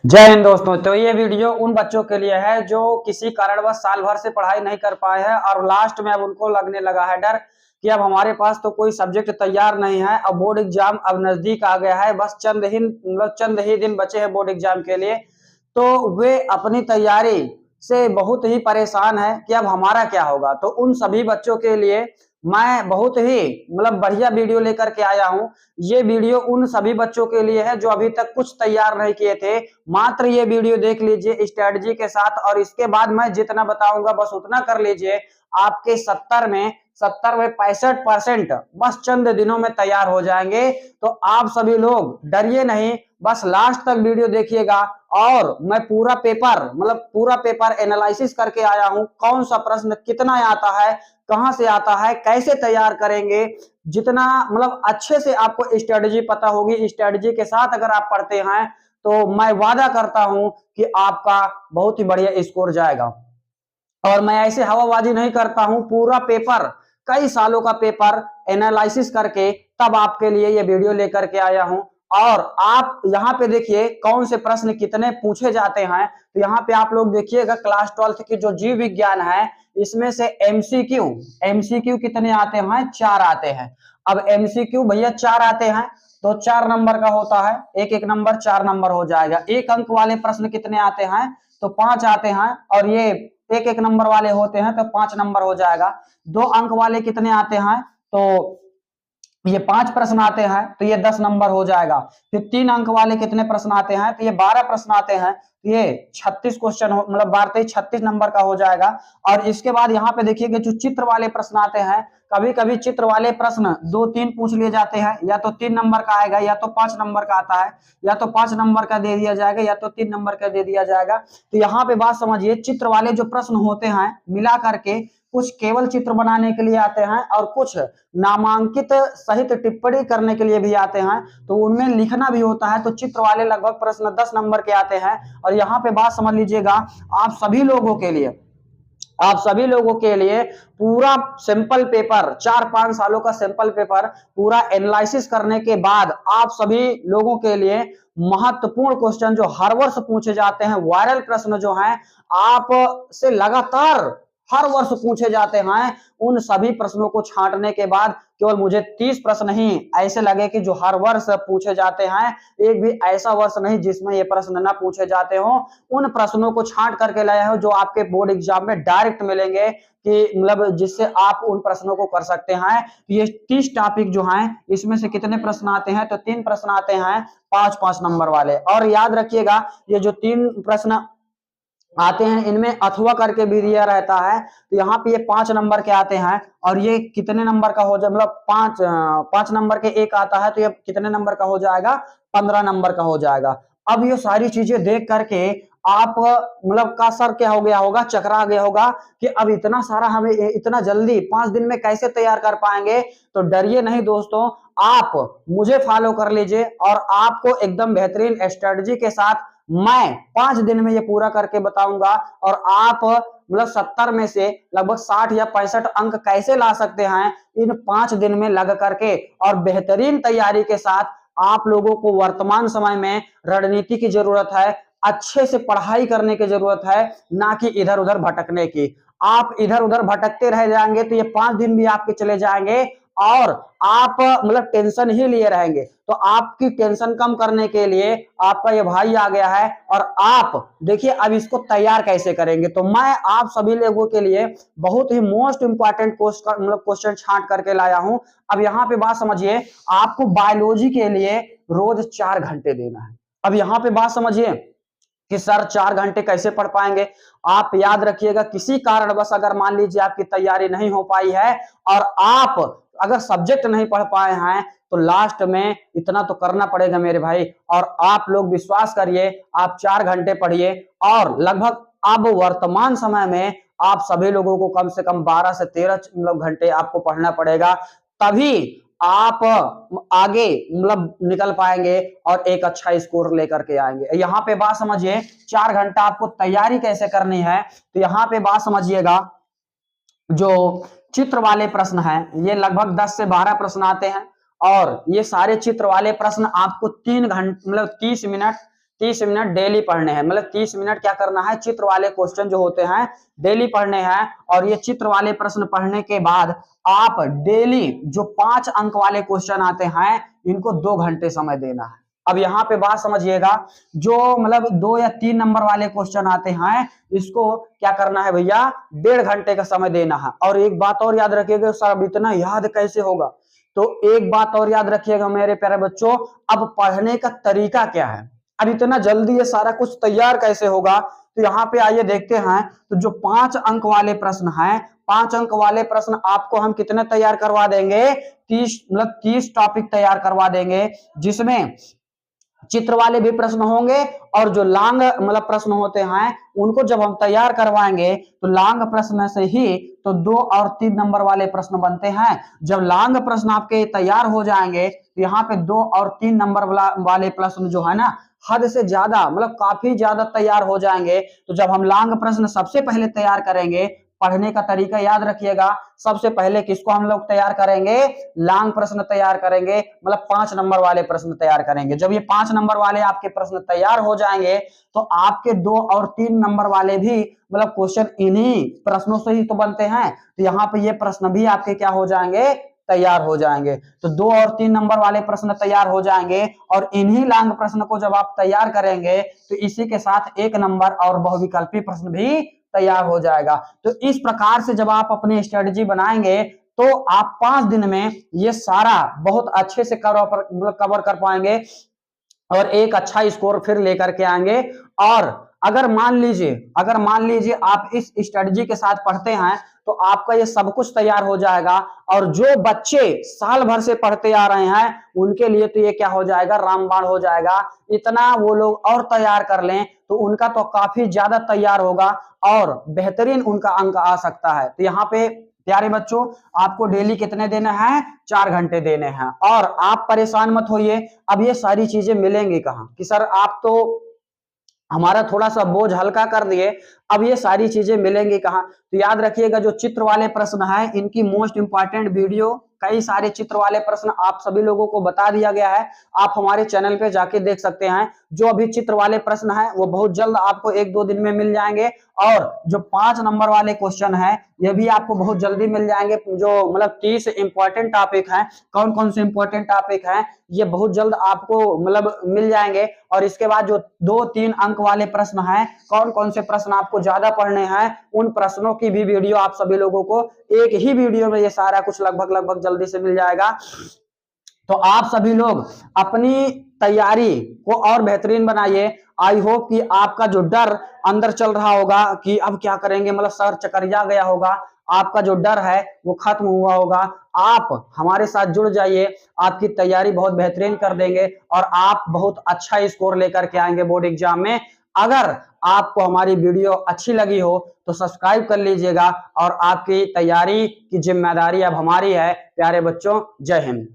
जय हिंद दोस्तों। तो ये वीडियो उन बच्चों के लिए है जो किसी कारणवश साल भर से पढ़ाई नहीं कर पाए हैं और लास्ट में अब उनको लगने लगा है डर कि अब हमारे पास तो कोई सब्जेक्ट तैयार नहीं है। अब बोर्ड एग्जाम अब नजदीक आ गया है, बस चंद ही दिन बचे हैं बोर्ड एग्जाम के लिए। तो वे अपनी तैयारी से बहुत ही परेशान है कि अब हमारा क्या होगा। तो उन सभी बच्चों के लिए मैं बहुत ही बढ़िया वीडियो लेकर के आया हूं। ये वीडियो उन सभी बच्चों के लिए है जो अभी तक कुछ तैयार नहीं किए थे। मात्र ये वीडियो देख लीजिए स्ट्रेटजी के साथ, और इसके बाद मैं जितना बताऊंगा बस उतना कर लीजिए। आपके 65% बस चंद दिनों में तैयार हो जाएंगे। तो आप सभी लोग डरिए नहीं, बस लास्ट तक वीडियो देखिएगा। और मैं पूरा पेपर एनालिसिस करके आया हूं, कौन सा प्रश्न कितना आता है, कहां से आता है, कैसे तैयार करेंगे। जितना अच्छे से आपको स्ट्रेटजी पता होगी, स्ट्रेटजी के साथ अगर आप पढ़ते हैं तो मैं वादा करता हूं कि आपका बहुत ही बढ़िया स्कोर जाएगा। और मैं ऐसे हवाबाजी नहीं करता हूं, पूरा पेपर, कई सालों का पेपर एनालिसिस करके तब आपके लिए ये वीडियो लेकर के आया हूं। और आप यहाँ पे देखिए कौन से प्रश्न कितने पूछे जाते हैं। तो यहाँ पे आप लोग देखिएगा क्लास 12 की जो जीव विज्ञान है, इसमें से एमसीक्यू एमसीक्यू कितने आते हैं? 4 आते हैं। अब एमसीक्यू भैया 4 आते हैं तो 4 नंबर का होता है, एक एक नंबर 4 नंबर हो जाएगा। एक अंक वाले प्रश्न कितने आते हैं? तो 5 आते हैं। और ये एक एक नंबर वाले होते हैं तो 5 नंबर हो जाएगा। 2 अंक वाले कितने आते हैं? तो ये 5 प्रश्न आते हैं तो ये 10 नंबर हो जाएगा। फिर 3 अंक वाले कितने प्रश्न आते हैं? तो ये 12 प्रश्न आते हैं, तो ये 36 क्वेश्चन हो, 12 36 नंबर का हो जाएगा। और इसके बाद यहाँ पे देखिए जो चित्र वाले प्रश्न आते हैं, कभी कभी चित्र वाले प्रश्न 2-3 पूछ लिए जाते हैं, या तो 3 नंबर का आएगा या तो 5 नंबर का आता है, या तो 5 नंबर का दे दिया जाएगा या तो 3 नंबर का दे दिया जाएगा। तो यहाँ पे बात समझिए, चित्र वाले जो प्रश्न होते हैं मिला करके कुछ केवल चित्र बनाने के लिए आते हैं और कुछ नामांकित सहित टिप्पणी करने के लिए भी आते हैं, तो उनमें लिखना भी होता है। तो चित्र वाले लगभग प्रश्न 10 नंबर के आते हैं। और यहाँ पे बात समझ लीजिएगा, आप सभी लोगों के लिए आप सभी लोगों के लिए पूरा सिंपल पेपर, 4-5 सालों का सिंपल पेपर पूरा एनालिसिस करने के बाद आप सभी लोगों के लिए महत्वपूर्ण क्वेश्चन जो हर वर्ष पूछे जाते हैं, वायरल प्रश्न जो हैं, आप से लगातार हर वर्ष पूछे जाते हैं, उन सभी प्रश्नों को छांटने के बाद केवल मुझे 30 प्रश्न ही ऐसे लगे कि जो हर वर्ष पूछे जाते हैं, एक भी ऐसा वर्ष नहीं जिसमें ये प्रश्न ना पूछे जाते हो। उन प्रश्नों को छांट करके लाया हो जो आपके बोर्ड एग्जाम में डायरेक्ट मिलेंगे, कि जिससे आप उन प्रश्नों को कर सकते हैं। ये 30 टॉपिक जो हैं, इसमें से कितने प्रश्न आते हैं? तो 3 प्रश्न आते हैं 5-5 नंबर वाले। और याद रखिएगा, ये जो 3 प्रश्न आते हैं इनमें अथवा करके भी दिया रहता है। तो यहाँ पे ये 5 नंबर के आते हैं, और ये कितने नंबर का हो जाए? 5 नंबर के एक आता है, तो ये कितने नंबर का हो जाएगा? 15 नंबर का हो जाएगा। अब ये सारी चीजें देख करके आप का सर क्या हो गया होगा? चकरा गया होगा कि अब इतना सारा हमें इतना जल्दी 5 दिन में कैसे तैयार कर पाएंगे। तो डरिए नहीं दोस्तों, आप मुझे फॉलो कर लीजिए और आपको एकदम बेहतरीन स्ट्रेटजी के साथ मैं 5 दिन में ये पूरा करके बताऊंगा। और आप 70 में से लगभग 60 या 65 अंक कैसे ला सकते हैं इन 5 दिन में लग करके। और बेहतरीन तैयारी के साथ आप लोगों को वर्तमान समय में रणनीति की जरूरत है, अच्छे से पढ़ाई करने की जरूरत है, ना कि इधर उधर भटकने की। आप इधर उधर भटकते रह जाएंगे तो ये 5 दिन भी आपके चले जाएंगे और आप टेंशन ही लिए रहेंगे। तो आपकी टेंशन कम करने के लिए आपका ये भाई आ गया है, और आप देखिए अब इसको तैयार कैसे करेंगे। तो मैं आप सभी लोगों के लिए बहुत ही मोस्ट इंपॉर्टेंट क्वेश्चन छांट करके लाया हूं। अब यहाँ पे बात समझिए, आपको बायोलॉजी के लिए रोज 4 घंटे देना है। अब यहाँ पे बात समझिए कि सर 4 घंटे कैसे पढ़ पाएंगे? आप याद रखिएगा, किसी कारणवश अगर मान लीजिए आपकी तैयारी नहीं हो पाई है और आप अगर सब्जेक्ट नहीं पढ़ पाए हैं, तो लास्ट में इतना तो करना पड़ेगा मेरे भाई। और आप लोग विश्वास करिए, आप 4 घंटे पढ़िए, और लगभग अब वर्तमान समय में आप सभी लोगों को कम से कम 12 से 13 घंटे आपको पढ़ना पड़ेगा, तभी आप आगे निकल पाएंगे और एक अच्छा स्कोर लेकर के आएंगे। यहाँ पे बात समझिए, 4 घंटा आपको तैयारी कैसे करनी है। तो यहाँ पे बात समझिएगा, जो चित्र वाले प्रश्न हैं ये लगभग 10 से 12 प्रश्न आते हैं, और ये सारे चित्र वाले प्रश्न आपको 3 घंटे 30 मिनट 30 मिनट डेली पढ़ने हैं, मतलब 30 मिनट क्या करना है, चित्र वाले क्वेश्चन जो होते हैं डेली पढ़ने हैं। और ये चित्र वाले प्रश्न पढ़ने के बाद आप डेली जो 5 अंक वाले क्वेश्चन आते हैं इनको 2 घंटे समय देना है। अब यहाँ पे बात समझिएगा, जो मतलब 2 या 3 नंबर वाले क्वेश्चन आते हैं इसको क्या करना है भैया, 1.5 घंटे का समय देना है। और एक बात और याद रखिएगा, सर अब इतना याद कैसे होगा, तो एक बात और याद रखिएगा मेरे प्यारे बच्चों, अब पढ़ने का तरीका क्या है, अब इतना जल्दी ये सारा कुछ तैयार कैसे होगा। तो यहाँ पे आइए देखते हैं, तो जो 5 अंक वाले प्रश्न हैं, 5 अंक वाले प्रश्न आपको हम कितने तैयार करवा देंगे, 30 टॉपिक तैयार करवा देंगे, जिसमें चित्र वाले भी प्रश्न होंगे और जो लांग मतलब प्रश्न होते हैं उनको जब हम तैयार करवाएंगे तो लांग प्रश्न से ही तो 2 और 3 नंबर वाले प्रश्न बनते हैं। जब लांग प्रश्न आपके तैयार हो जाएंगे तो यहाँ पे 2 और 3 नंबर वाले प्रश्न जो है ना हद से ज्यादा मतलब काफी ज्यादा तैयार हो जाएंगे। तो जब हम लांग प्रश्न सबसे पहले तैयार करेंगे, पढ़ने का तरीका याद रखिएगा, सबसे पहले किसको हम लोग तैयार करेंगे, लांग प्रश्न तैयार करेंगे, मतलब 5 नंबर वाले प्रश्न तैयार करेंगे। जब ये 5 नंबर वाले आपके प्रश्न तैयार हो जाएंगे तो आपके 2 और 3 नंबर वाले भी मतलब क्वेश्चन इन्हीं प्रश्नों से ही तो बनते हैं। तो यहाँ पे ये प्रश्न भी आपके क्या हो जाएंगे, तैयार हो जाएंगे। तो 2 और 3 नंबर वाले प्रश्न तैयार हो जाएंगे और इन्हीं लांग प्रश्न को जब आप तैयार करेंगे तो इसी के साथ 1 नंबर और बहुविकल्पी प्रश्न भी तैयार हो जाएगा। तो इस प्रकार से जब आप अपनी स्ट्रेटजी बनाएंगे तो आप 5 दिन में ये सारा बहुत अच्छे से कवर कर पाएंगे और एक अच्छा स्कोर फिर लेकर के आएंगे। और अगर मान लीजिए आप इस स्ट्रेटजी के साथ पढ़ते हैं तो आपका ये सब कुछ तैयार हो जाएगा। और जो बच्चे साल भर से पढ़ते आ रहे हैं उनके लिए तो ये क्या हो जाएगा, रामबाण हो जाएगा। इतना वो लोग और तैयार कर लें तो उनका तो काफी ज्यादा तैयार होगा और बेहतरीन उनका अंक आ सकता है। तो यहाँ पे प्यारे बच्चों आपको डेली कितने देने हैं, 4 घंटे देने हैं। और आप परेशान मत होइए, अब ये सारी चीजें मिलेंगी कहाँ कि सर आप तो हमारा थोड़ा सा बोझ हल्का कर दिए, अब ये सारी चीजें मिलेंगी कहाँ। तो याद रखिएगा जो चित्र वाले प्रश्न हैं इनकी मोस्ट इंपॉर्टेंट वीडियो, कई सारे चित्र वाले प्रश्न आप सभी लोगों को बता दिया गया है, आप हमारे चैनल पे जाके देख सकते हैं। जो अभी चित्र वाले प्रश्न हैं वो बहुत जल्द आपको 1-2 दिन में मिल जाएंगे और जो 5 नंबर वाले क्वेश्चन है ये भी आपको बहुत जल्दी मिल जाएंगे। जो मतलब 30 इंपॉर्टेंट टॉपिक हैं, कौन कौन से इंपॉर्टेंट टॉपिक हैं ये बहुत जल्द आपको मतलब मिल जाएंगे। और इसके बाद जो 2-3 अंक वाले प्रश्न हैं, कौन कौन से प्रश्न आपको ज्यादा पढ़ने हैं, उन प्रश्नों की भी वीडियो आप सभी लोगों को एक ही वीडियो में ये सारा कुछ लगभग जल्दी से मिल जाएगा। तो आप सभी लोग अपनी तैयारी को और बेहतरीन बनाइए। आई होप कि आपका जो डर अंदर चल रहा होगा कि अब क्या करेंगे, मतलब सर चकरिया गया होगा, आपका जो डर है वो खत्म हुआ होगा। आप हमारे साथ जुड़ जाइए, आपकी तैयारी बहुत बेहतरीन कर देंगे और आप बहुत अच्छा स्कोर लेकर के आएंगे बोर्ड एग्जाम में। अगर आपको हमारी वीडियो अच्छी लगी हो तो सब्सक्राइब कर लीजिएगा और आपकी तैयारी की जिम्मेदारी अब हमारी है। प्यारे बच्चों, जय हिंद।